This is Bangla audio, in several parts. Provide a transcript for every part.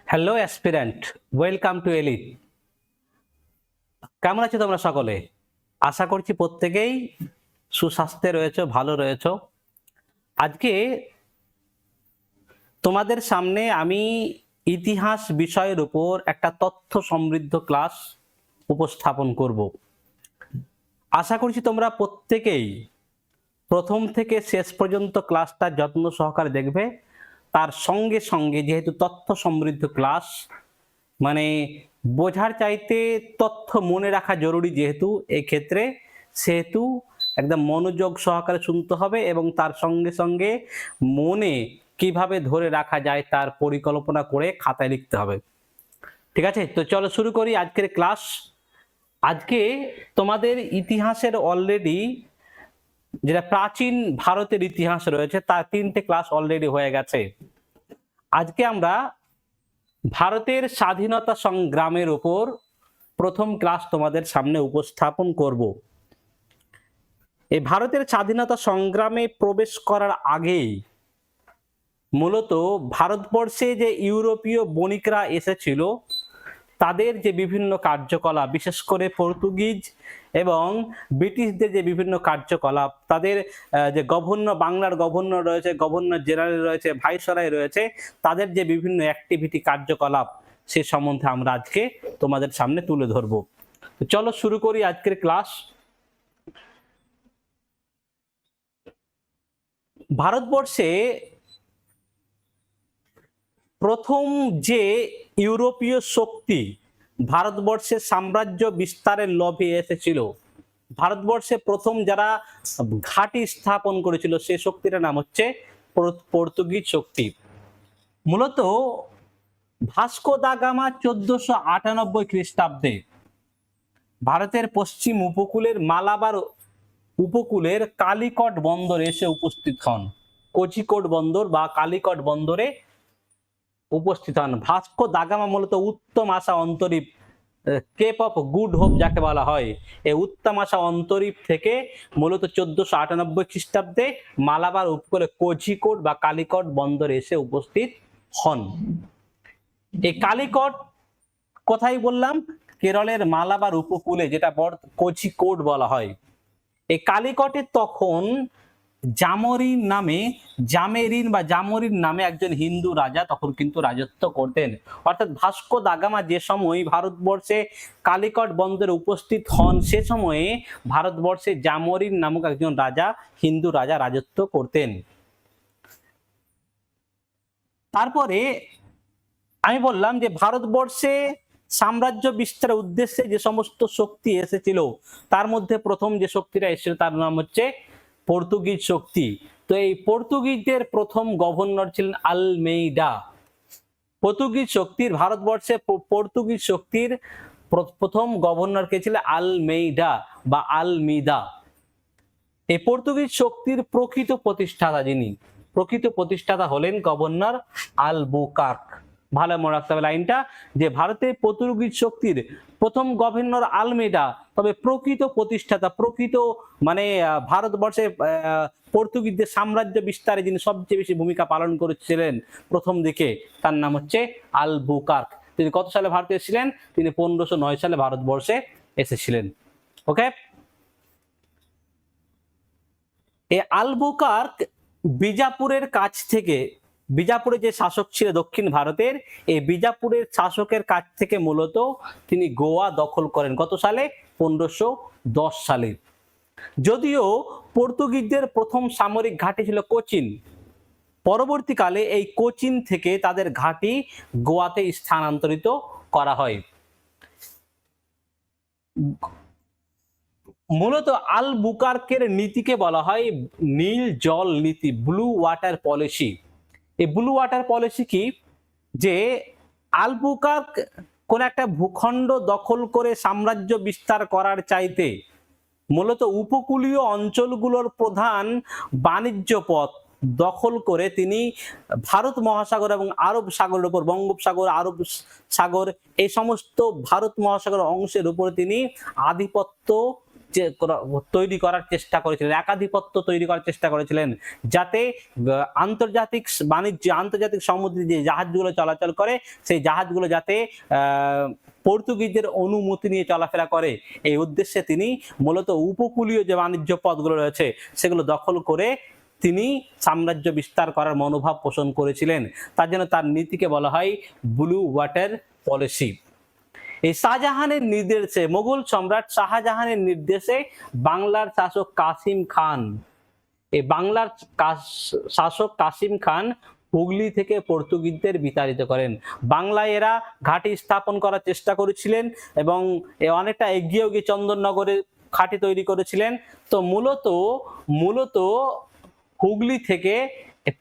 Hello aspirant, welcome to elite. কেমন আছো তোমরা সকলে? আশা করছি প্রত্যেকেই সুস্বাস্থ্যে রয়েছো, ভালো রয়েছো। আজকে তোমাদের সামনে আমি ইতিহাস বিষয়ের উপর একটা তথ্য সমৃদ্ধ ক্লাস উপস্থাপন করব। আশা করছি তোমরা প্রত্যেকেই প্রথম থেকে শেষ পর্যন্ত ক্লাসটা যত্ন সহকারে দেখবে। তার সঙ্গে সঙ্গে যেহেতু তথ্য সমৃদ্ধ ক্লাস, মানে বোঝার চাইতে তথ্য মনে রাখা জরুরি, যেহেতু এই ক্ষেত্রে সেহেতু একদম মনোযোগ সহকারে শুনতে হবে এবং তার সঙ্গে সঙ্গে মনে কিভাবে ধরে রাখা যায় তার পরিকল্পনা করে খাতায় লিখতে হবে। ঠিক আছে, তো চলো শুরু করি আজকের ক্লাস। আজকে তোমাদের ইতিহাসের অলরেডি যেটা প্রাচীন ভারতের ইতিহাস রয়েছে তার 3টে ক্লাস অলরেডি হয়ে গেছে। আজকে আমরা ভারতের স্বাধীনতা সংগ্রামের উপর প্রথম ক্লাস তোমাদের সামনে উপস্থাপন করব। এই ভারতের স্বাধীনতা সংগ্রামে প্রবেশ করার আগেই মূলত ভারতবর্ষে যে ইউরোপীয় বণিকরা এসেছিল তাদের যে বিভিন্ন কার্যকলাপ, বিশেষ করে পর্তুগিজ এবং ব্রিটিশদের যে বিভিন্ন কার্যকলাপ, তাদের যে গভর্নর, বাংলার গভর্নর রয়েছে, গভর্নর জেনারেল রয়েছে, ভাইসরয় রয়েছে, তাদের যে বিভিন্ন অ্যাক্টিভিটি, কার্যকলাপ, সে সম্বন্ধে আমরা আজকে তোমাদের সামনে তুলে ধরব। চলো শুরু করি আজকের ক্লাস। ভারতবর্ষে প্রথম যে ইউরোপীয় শক্তি ভারতবর্ষের সাম্রাজ্য বিস্তারের লোভে এসেছিল, ভারতবর্ষে প্রথম যারা ঘাঁটি স্থাপন করেছিল, সে শক্তিটার নাম হচ্ছে পর্তুগিজ শক্তি। মূলত ভাস্কো দা গামা 1498 খ্রিস্টাব্দে ভারতের পশ্চিম উপকূলের মালাবার উপকূলের কালিকট বন্দরে এসে উপস্থিত হন। কোঝিকোড বন্দর বা কালিকট বন্দরে উপস্থিত হন। ভাস্কো দা গামা মূলত উত্তম আশা অন্তরীপ, কেপ অফ গুড হোপ যাকে বলা হয়, এই উত্তম আশা অন্তরীপ থেকে মূলত 1498 খ্রিস্টাব্দে মালাবার উপকূলে কোঝিকোড বা কালিকট বন্দরে এসে উপস্থিত হন। এই কালিকট কোথায় বললাম? কেরলের মালাবার উপকূলে, যেটা কোঝিকোড বলা হয়। এই কালিকটে তখন জামোরিন নামে একজন হিন্দু রাজা তখন কিন্তু রাজত্ব করতেন। অর্থাৎ ভাস্কো দা গামা যে সময় ভারতবর্ষে কালিকট বন্দরে উপস্থিত হন, সে সময়ে ভারতবর্ষে জামোরিন নামক একজন রাজা, হিন্দু রাজা রাজত্ব করতেন। তারপরে আমি বললাম যে ভারতবর্ষে সাম্রাজ্য বিস্তারের উদ্দেশ্যে যে সমস্ত শক্তি এসেছিল, তার মধ্যে প্রথম যে শক্তিটা এসেছিল তার নাম হচ্ছে পর্তুগিজ শক্তি। তো এই পর্তুগিজদের প্রথম গভর্নর ছিলেন আলমেইডা। পর্তুগিজ শক্তির, ভারতবর্ষে পর্তুগিজ শক্তির প্রথম গভর্নর কে ছিল? আলমেইডা বা আলমিদা। এই পর্তুগিজ শক্তির প্রকৃত প্রতিষ্ঠাতা হলেন গভর্নর আলবুকার্ক। ভালো মনে রাখতে হবে লাইনটা, যে ভারতের পর্তুগিজ শক্তির প্রথম গভর্নর আলমেডা, তবে প্রকৃত প্রতিষ্ঠাতা, মানে ভারতবর্ষে পর্তুগিজদের সাম্রাজ্য বিস্তারে যিনি সবচেয়ে বেশি ভূমিকা পালন করেছিলেন প্রথম দিকে, তার নাম হচ্ছে আলবুকার্ক। তিনি কত সালে ভারতে এসেছিলেন? তিনি 1509 সালে ভারতবর্ষে এসেছিলেন। ওকে, এই আলবুকার্ক বিজাপুরের কাছ থেকে, বিজাপুরে যে শাসক ছিল দক্ষিণ ভারতের, এই বিজাপুরের শাসকের কাছ থেকে মূলত তিনি গোয়া দখল করেন। কত সালে? 1510 সালে। যদিও পর্তুগিজদের প্রথম সামরিক ঘাঁটি ছিল কোচিন, পরবর্তীকালে এই কোচিন থেকে তাদের ঘাঁটি গোয়াতে স্থানান্তরিত করা হয়। মূলত আলবুকার্কের নীতিকে বলা হয় নীল জল নীতি, ব্লু ওয়াটার পলিসি। এই ব্লু ওয়াটার পলিসি কি? যে আলবুকার্ক কোন একটা ভূখণ্ড দখল করে সাম্রাজ্য বিস্তার করার চাইতে মূলত উপকূলীয় অঞ্চলগুলোর প্রধান বাণিজ্য পথ দখল করে তিনি ভারত মহাসাগর এবং আরব সাগরের উপর, বঙ্গোপসাগর, আরব সাগর, এই সমস্ত ভারত মহাসাগর অংশের উপর তিনি আধিপত্য তৈরি করার চেষ্টা করেছিলেন, একাধিপত্য তৈরি করার চেষ্টা করেছিলেন, যাতে আন্তর্জাতিক বাণিজ্য, আন্তর্জাতিক সমুদ্রে যে জাহাজগুলো চলাচল করে সেই জাহাজগুলো যাতে পর্তুগিজদের অনুমতি নিয়ে চলাফেরা করে, এই উদ্দেশ্যে তিনি মূলত উপকূলীয় যে বাণিজ্য পথগুলো রয়েছে সেগুলো দখল করে তিনি সাম্রাজ্য বিস্তার করার মনোভাব পোষণ করেছিলেন। তার জন্য তার নীতিকে বলা হয় ব্লু ওয়াটার পলিসি। এই শাহজাহানের নির্দেশে, মোগল সম্রাট শাহজাহানের নির্দেশে বাংলার শাসক কাসিম খান, এই বাংলার শাসক কাসিম খান হুগলি থেকে পর্তুগিজদের বিতাড়িত করেন। বাংলায় এরা ঘাঁটি স্থাপন করার চেষ্টা করেছিলেন এবং অনেকটা এগিয়ে গিয়ে চন্দননগরে ঘাঁটি তৈরি করেছিলেন। তো মূলত হুগলি থেকে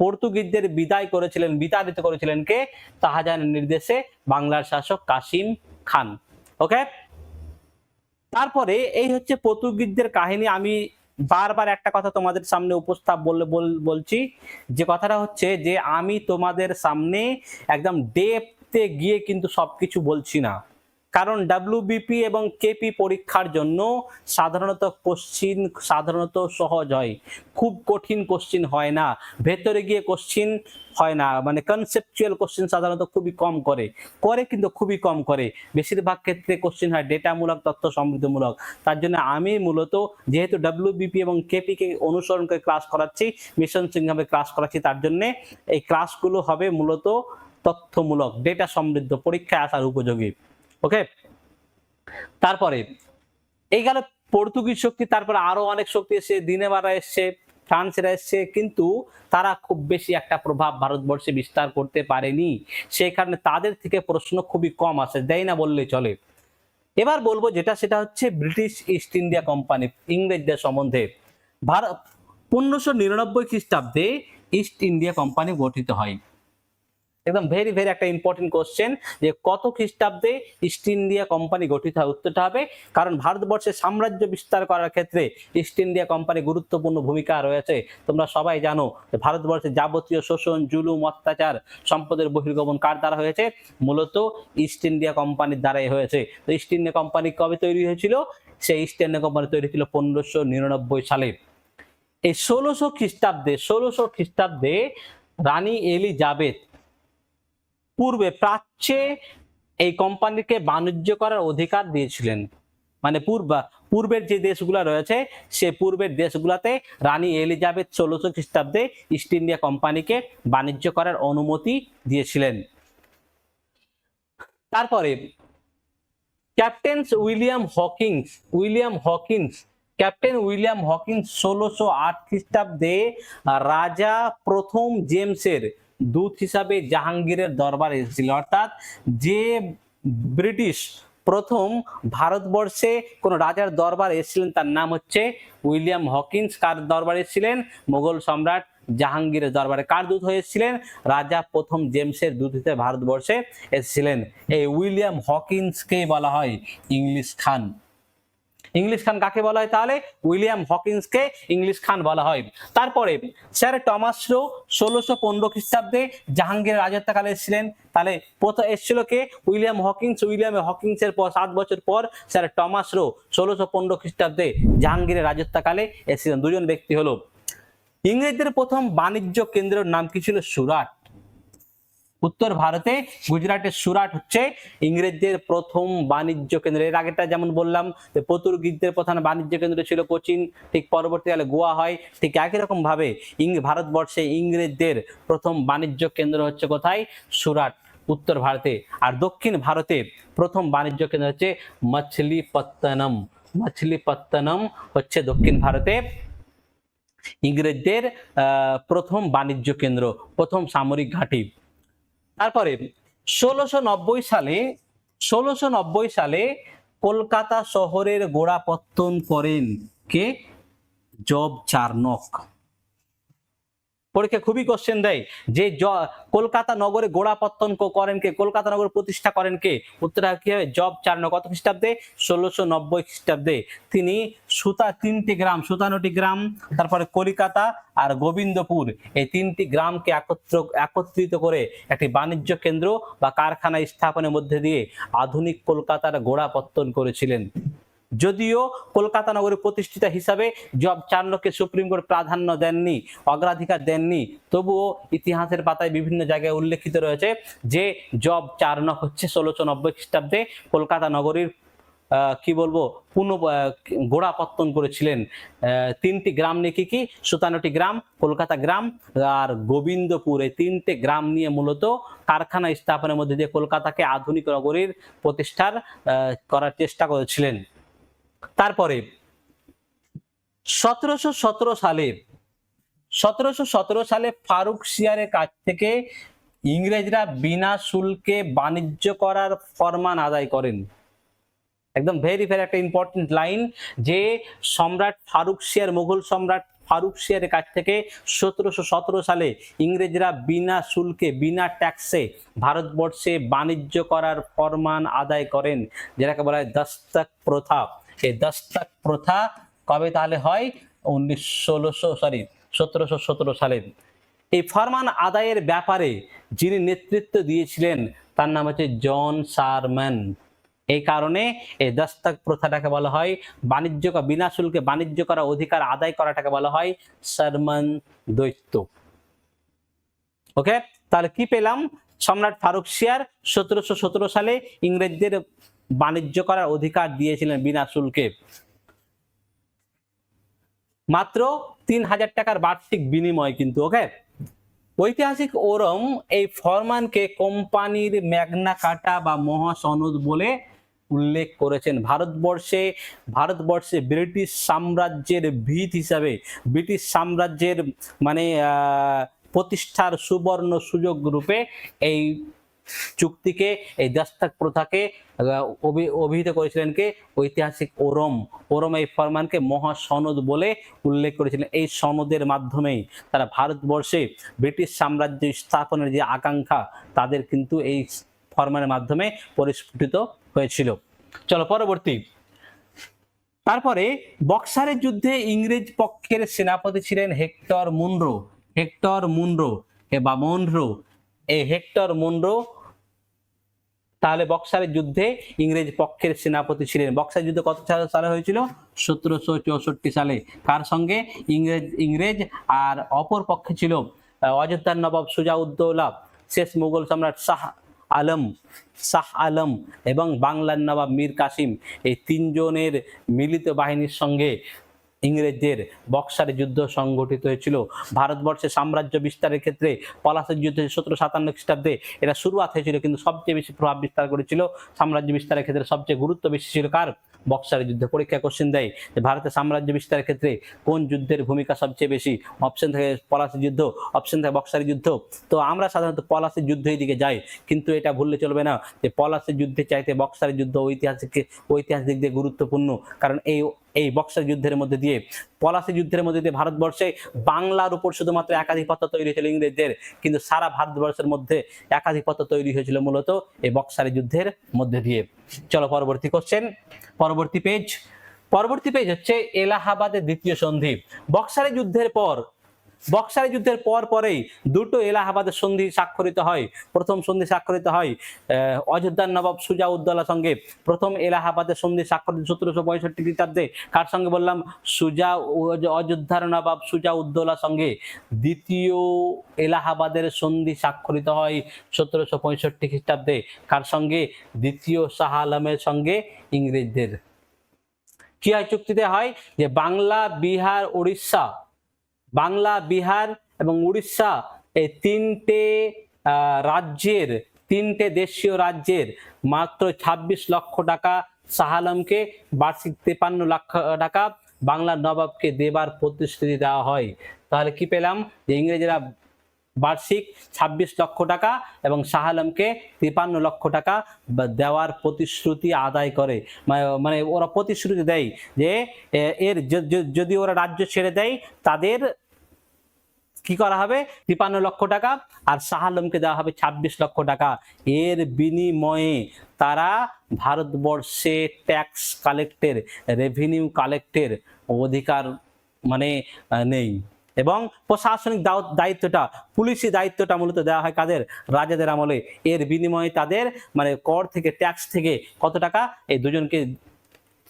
পর্তুগিজদের বিতাড়িত করেছিলেন কে? শাহজাহানের নির্দেশে বাংলার শাসক কাসিম খান। ওকে, তারপরে এই হচ্ছে পর্তুগিজদের কাহিনী। আমি বারবার একটা কথা তোমাদের সামনে বলছি, যে কথাটা হচ্ছে যে আমি তোমাদের সামনে একদম ডেপথে গিয়ে কিন্তু সবকিছু বলছি না, কারণ ডাব্লিউবিপি এবং কেপি পরীক্ষার জন্য সাধারণত সহজ হয়, খুব কঠিন কোশ্চিন হয় না, ভেতরে গিয়ে কোশ্চিন হয় না, মানে কনসেপচুয়াল কোশ্চিন সাধারণত খুবই কম করে কিন্তু খুবই কম করে। বেশিরভাগ ক্ষেত্রে কোশ্চিন হয় ডেটামূলক, তথ্য সমৃদ্ধমূলক। তার জন্য আমি মূলত যেহেতু ডাব্লিউবিপি এবং কেপি কে অনুসরণ করে ক্লাস করাচ্ছি, মিশন সিংভাবে ক্লাস করাচ্ছি, তার জন্য এই ক্লাসগুলো হবে মূলত তথ্যমূলক, ডেটা সমৃদ্ধ, পরীক্ষায় আসার উপযোগী। ওকে, তারপরে এই গেল পর্তুগিজ শক্তি। তারপরে আরো অনেক শক্তি এসে, দিনেমারা এসছে, ফ্রান্সেরা এসছে, কিন্তু তারা খুব বেশি একটা প্রভাব ভারতবর্ষে বিস্তার করতে পারেনি। সেই কারণে তাদের থেকে প্রশ্ন খুবই কম আসে, দেয় না বললেই চলে। এবার বলবো সেটা হচ্ছে ব্রিটিশ ইস্ট ইন্ডিয়া কোম্পানি, ইংরেজদের সম্বন্ধে। 1599 খ্রিস্টাব্দে ইস্ট ইন্ডিয়া কোম্পানি গঠিত হয়। একদম ভেরি একটা ইম্পর্টেন্ট কোশ্চেন, যে কত খ্রিস্টাব্দে ইস্ট ইন্ডিয়া কোম্পানি গঠিত হয়? উত্তরটা হবে, কারণ ভারতবর্ষে সাম্রাজ্য বিস্তার করার ক্ষেত্রে ইস্ট ইন্ডিয়া কোম্পানি গুরুত্বপূর্ণ ভূমিকা রয়েছে। তোমরা সবাই জানো যে ভারতবর্ষে যাবতীয় শোষণ, জুলুম, অত্যাচার, সম্পদের বহির্গমন কার দ্বারা হয়েছে? মূলত ইস্ট ইন্ডিয়া কোম্পানির দ্বারাই হয়েছে। তো ইস্ট ইন্ডিয়া কোম্পানি কবে তৈরি হয়েছিল? সেই ইস্ট ইন্ডিয়া কোম্পানি তৈরি হয়েছিল 1599 সালে। এই 1600 খ্রিস্টাব্দে রানী এলিজাবেথ পূর্বে প্রাচ্যে এই কোম্পানিকে বাণিজ্য করার অধিকার দিয়েছিলেন। মানে পূর্বের যে দেশগুলো রয়েছে, সে পূর্বের দেশগুলোতে রানী এলিজাবেথ 1600 খ্রিস্টাব্দে ইস্ট ইন্ডিয়া কোম্পানিকে বাণিজ্য করার অনুমতি দিয়েছিলেন। তারপরে ক্যাপ্টেন উইলিয়াম হকিন্স 1608 খ্রিস্টাব্দে রাজা প্রথম জেমসের দূত হিসাবে জাহাঙ্গীরের দরবারে এসেছিল। অর্থাৎ যে ব্রিটিশ প্রথম ভারতবর্ষে কোন রাজার দরবার এসেছিলেন তার নাম হচ্ছে উইলিয়াম হকিন্স। কার দরবারে এসেছিলেন? মোগল সম্রাট জাহাঙ্গীরের দরবারে। কার দূত হয়েছিলেন? রাজা প্রথম জেমসের দূত হিসেবে ভারতবর্ষে এসেছিলেন। এই উইলিয়াম হকিন্সকে বলা হয় ইংলিশ খান। ইংলিশ খান কাকে বলা হয় তাহলে? উইলিয়াম হকিন্সকে ইংলিশ খান বলা হয়। তারপরে স্যার টমাস রো 1615 খ্রিস্টাব্দে জাহাঙ্গীরের রাজত্বকালে এসেছিলেন। তাহলে প্রথম এসেছিল কে? উইলিয়াম হকিন্সের পর 7 বছর পর স্যার টমাস রো 1615 খ্রিস্টাব্দে জাহাঙ্গীরের রাজত্বকালে এসেছিলেন। দুজন ব্যক্তি হলো। ইংরেজদের প্রথম বাণিজ্য কেন্দ্রের নাম কি ছিল? সুরাট। উত্তর ভারতে গুজরাটের সুরাট হচ্ছে ইংরেজদের প্রথম বাণিজ্য কেন্দ্র। এর আগেটা যেমন বললাম যে পর্তুগিজদের প্রধান বাণিজ্য কেন্দ্র ছিল কোচিন, ঠিক পরবর্তীকালে গোয়া হয়। ঠিক একই রকম ভাবে ভারতবর্ষে ইংরেজদের প্রথম বাণিজ্য কেন্দ্র হচ্ছে কোথায়? সুরাট, উত্তর ভারতে। আর দক্ষিণ ভারতে প্রথম বাণিজ্য কেন্দ্র হচ্ছে মাছলিপত্তনম হচ্ছে দক্ষিণ ভারতে ইংরেজদের প্রথম বাণিজ্য কেন্দ্র, প্রথম সামরিক ঘাঁটি। তারপরে 1690 সালে কলকাতা শহরের গোড়াপত্তন করেন কে? Job Charnock. পরীক্ষা খুবই কোশ্চেন দেয় যে কলকাতা নগরে গোড়াপত্তন করেন কে? কলকাতা নগর প্রতিষ্ঠা করেন কে? উত্তরটা কি হবে? Job Charnock. কত খ্রিস্টাব্দে? 1690 খ্রিস্টাব্দে। তিনি 57টি গ্রাম, তারপরে কলিকাতা আর গোবিন্দপুর, এই 3টি গ্রামকে একত্রিত করে একটি বাণিজ্য কেন্দ্র বা কারখানা স্থাপনের মধ্যে দিয়ে আধুনিক কলকাতার গোড়াপত্তন করেছিলেন। যদিও কলকাতা নগরী প্রতিষ্ঠিতা হিসাবে জব 4 নংকে সুপ্রিম কোর্ট প্রাধান্য দেননি, অগ্রাধিকার দেননি, তবুও ইতিহাসের পাতায় বিভিন্ন জায়গায় উল্লেখিত রয়েছে যে জব 4 নং হচ্ছে 1690 খ্রিস্টাব্দে কলকাতা নগরীর কি বলবো গোড়াপত্তন করেছিলেন। 3টি গ্রাম নিয়ে কি 57টি গ্রাম, কলকাতা গ্রাম আর গোবিন্দপুর, এই 3টে গ্রাম নিয়ে মূলত কারখানা স্থাপনের মধ্যে দিয়ে কলকাতাকে আধুনিক নগরীর প্রতিষ্ঠার করার চেষ্টা করেছিলেন। তারপরে 1717 সালে ফারুকশিয়ারের কাছ থেকে ইংরেজরা বিনা শুল্কে বাণিজ্য করার ফরমান আদায় করেন। একদম ভেরি একটা ইম্পর্টেন্ট লাইন, যে সম্রাট ফারুকশিয়ার, মুঘল সম্রাট ফারুকশিয়ারের কাছ থেকে 1717 সালে ইংরেজরা বিনা শুল্কে, বিনা ট্যাক্সে ভারতবর্ষে বাণিজ্য করার ফরমান আদায় করেন, যেটাকে বলা হয় দস্তক প্রথা। এই দস্তক প্রথা কবে তাহলে হয়? 1717 সালে। এই ফরমান আদায়ের ব্যাপারে যিনি নেতৃত্ব দিয়েছিলেন তার নাম হচ্ছে জন শারম্যান। এই কারণে এই দস্তক প্রথাটাকে বলা হয় বাণিজ্য, বিনা শুল্কে বাণিজ্য করা, অধিকার আদায় করাটাকে বলা হয় শারম্যান দ্বৈত। ওকে, তাহলে কি পেলাম? সম্রাট ফারুকশিয়ার 1717 সালে ইংরেজদের বাণিজ্য করার অধিকার দিয়েছিলেন বিনা শুল্কে, মাত্র 3000 টাকার বার্ষিক বিনিময় কিন্তু। ওকে, ঐতিহাসিক ওরম এই ফরমানকে কোম্পানির ম্যাগনা কার্টা বা মহাসনদ বলে উল্লেখ করেছেন। ভারতবর্ষে ব্রিটিশ সাম্রাজ্যের ভিত হিসাবে, ব্রিটিশ সাম্রাজ্যের মানে প্রতিষ্ঠার সুবর্ণ সুযোগ রূপে এই চুক্তিকে, এই দস্তক প্রথাকে অভিহিত করেছিলেন কে? ঐতিহাসিক ওরম এই ফরমানকে মহাসনদ বলে উল্লেখ করেছিলেন। এই সনদের মাধ্যমেই তারা ভারতবর্ষে ব্রিটিশ সাম্রাজ্য স্থাপনের যে আকাঙ্ক্ষা, তাদের কিন্তু এই ফরমানের মাধ্যমে পরিস্ফুটিত হয়েছিল। চলো পরবর্তী। তারপরে বক্সারের যুদ্ধে ইংরেজ পক্ষের সেনাপতি ছিলেন হেক্টর মুনরো। এই হেক্টর মুনরো তাহলে বক্সারের যুদ্ধে ইংরেজ পক্ষের সেনাপতি ছিলেন। বক্সার যুদ্ধ কত সালে হয়েছিল? 1764 সালে। কার সঙ্গে? ইংরেজ। আর অপর পক্ষে ছিল অযোধ্যার নবাব সুজাউদ্দৌলা, শেষ মুঘল সম্রাট শাহ আলম এবং বাংলার নবাব মীর কাসিম। এই তিনজনের মিলিত বাহিনীর সঙ্গে ইংরেজদের বক্সারের যুদ্ধ সংগঠিত হয়েছিল। ভারতবর্ষে সাম্রাজ্য বিস্তারের ক্ষেত্রে পলাশের যুদ্ধে 1757 খ্রিস্টাব্দে এটা শুরুয়াত হয়েছিল, কিন্তু সবচেয়ে বেশি প্রভাব বিস্তার করেছিল, সাম্রাজ্য বিস্তারের ক্ষেত্রে সবচেয়ে গুরুত্ব বেশি ছিল কার? বক্সারের যুদ্ধে। পরীক্ষা কোশ্চেন দেয় যে ভারতের সাম্রাজ্য বিস্তারের ক্ষেত্রে কোন যুদ্ধের ভূমিকা সবচেয়ে বেশি? অপশন থাকে পলাশের যুদ্ধ, অপশন থাকে বক্সারের যুদ্ধ। তো আমরা সাধারণত পলাশের যুদ্ধের দিকে যাই, কিন্তু এটা ভুললে চলবে না যে পলাশের যুদ্ধের চাইতে বক্সারের যুদ্ধ ঐতিহাসিক দিক দিয়ে গুরুত্বপূর্ণ। কারণ এই বক্সার যুদ্ধের মধ্যে দিয়ে, পলাশী যুদ্ধের মধ্যে দিয়ে ভারতবর্ষে বাংলার উপর শুধুমাত্র একাধিপত্য তৈরি হয়েছিল ইংরেজদের, কিন্তু সারা ভারতবর্ষের মধ্যে একাধিপত্য তৈরি হয়েছিল মূলত এই বক্সারের যুদ্ধের মধ্যে দিয়ে। চলো পরবর্তী কোশ্চেন, পরবর্তী পেজ হচ্ছে এলাহাবাদের দ্বিতীয় সন্ধি। বক্সারের যুদ্ধের পরেই দুটো এলাহাবাদের সন্ধি স্বাক্ষরিত হয়। প্রথম সন্ধি স্বাক্ষরিত হয় অযোধ্যার নবাব সুজাউদ্দৌলার সঙ্গে। প্রথম এলাহাবাদের সন্ধি স্বাক্ষরিত 1765 খ্রিস্টাব্দে। কার সঙ্গে বললাম? অযোধ্যার নবাব সুজাউদ্দৌলার সঙ্গে। দ্বিতীয় এলাহাবাদের সন্ধি স্বাক্ষরিত হয় 1765 খ্রিস্টাব্দে। কার সঙ্গে? দ্বিতীয় শাহ আলমের সঙ্গে, ইংরেজদের। কি হয় চুক্তিতে? হয় যে বাংলা, বিহার এবং উড়িষ্যা এই তিনটে দেশীয় রাজ্যের মাত্র 26 লক্ষ টাকা শাহ আলমকে, বার্ষিক 53 লক্ষ টাকা বাংলার নবাবকে দেবার প্রতিশ্রুতি দেওয়া হয়। তাহলে কি পেলাম? যে ইংরেজরা বার্ষিক 26 লক্ষ টাকা এবং শাহ আলমকে 53 লক্ষ টাকা দেওয়ার প্রতিশ্রুতি আদায় করে। মানে ওরা প্রতিশ্রুতি দেয় যে যদি ওরা রাজ্য ছেড়ে দেয় তাদের কি করা হবে? 53 লক্ষ টাকা, আর শাহ আলমকে দেওয়া হবে 26 লক্ষ টাকা। এর বিনিময়ে তারা ভারতবর্ষে ট্যাক্স কালেক্টের, রেভিনিউ কালেক্টের অধিকার মানে নেই। এবং প্রশাসনিক দায়িত্বটা, পুলিশি দায়িত্বটা মূলত দেওয়া হয় কাদের? রাজাদের আমলে। এর বিনিময়ে তাদের মানে কর থেকে, ট্যাক্স থেকে কত টাকা? এই দুজনকে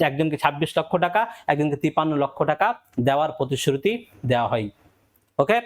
একজনকে 26 লক্ষ টাকা, একজনকে 53 লক্ষ টাকা দেওয়ার প্রতিশ্রুতি দেওয়া হয়। ওকে।